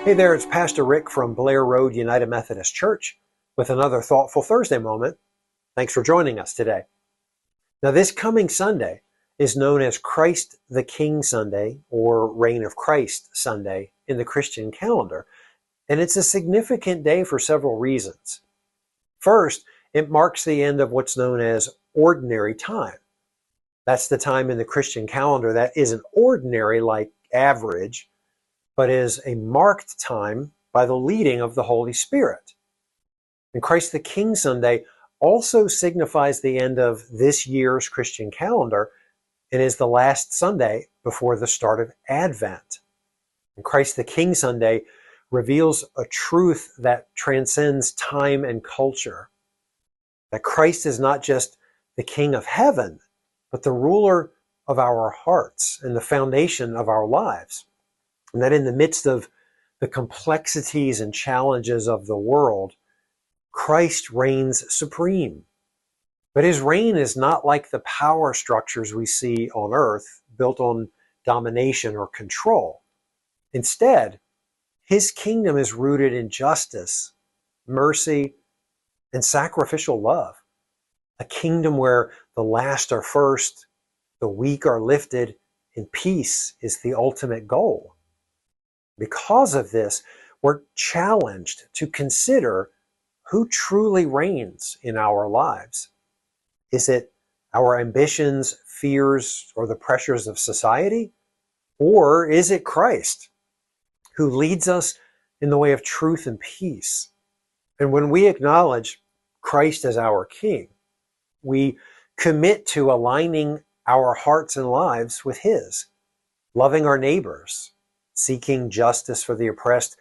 Hey there, it's Pastor Rick from Blair Road United Methodist Church with another Thoughtful Thursday moment. Thanks for joining us today. Now, this coming Sunday is known as Christ the King Sunday or Reign of Christ Sunday in the Christian calendar, and it's a significant day for several reasons. First, it marks the end of what's known as ordinary time. That's the time in the Christian calendar that isn't ordinary like average, but is a marked time by the leading of the Holy Spirit. And Christ the King Sunday also signifies the end of this year's Christian calendar and is the last Sunday before the start of Advent. And Christ the King Sunday reveals a truth that transcends time and culture, that Christ is not just the King of heaven, but the ruler of our hearts and the foundation of our lives. And that in the midst of the complexities and challenges of the world, Christ reigns supreme. But his reign is not like the power structures we see on earth built on domination or control. Instead, his kingdom is rooted in justice, mercy, and sacrificial love. A kingdom where the last are first, the weak are lifted, and peace is the ultimate goal. Because of this, we're challenged to consider who truly reigns in our lives. Is it our ambitions, fears, or the pressures of society? Or is it Christ who leads us in the way of truth and peace? And when we acknowledge Christ as our King, we commit to aligning our hearts and lives with his, loving our neighbors, seeking justice for the oppressed,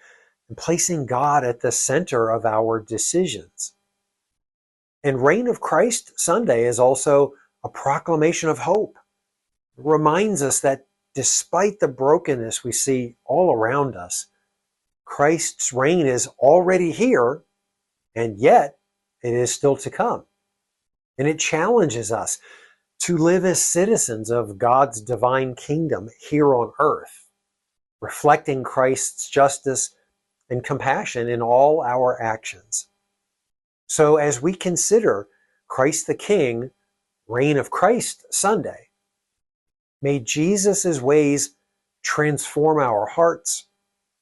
and placing God at the center of our decisions. And Reign of Christ Sunday is also a proclamation of hope. It reminds us that despite the brokenness we see all around us, Christ's reign is already here, and yet it is still to come. And it challenges us to live as citizens of God's divine kingdom here on earth, reflecting Christ's justice and compassion in all our actions. So as we consider Christ the King, Reign of Christ Sunday, may Jesus' ways transform our hearts,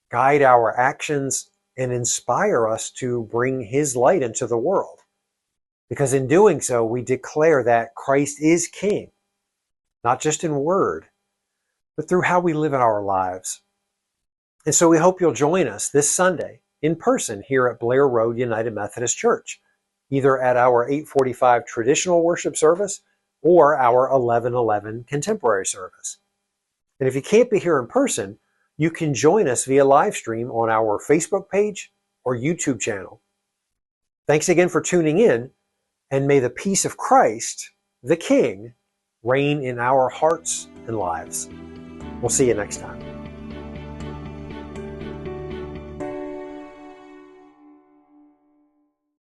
guide our actions, and inspire us to bring his light into the world. Because in doing so, we declare that Christ is King, not just in word, but through how we live our lives. And so we hope you'll join us this Sunday in person here at Blair Road United Methodist Church, either at our 8:45 traditional worship service or our 11:11 contemporary service. And if you can't be here in person, you can join us via live stream on our Facebook page or YouTube channel. Thanks again for tuning in, and may the peace of Christ, the King, reign in our hearts and lives. We'll see you next time.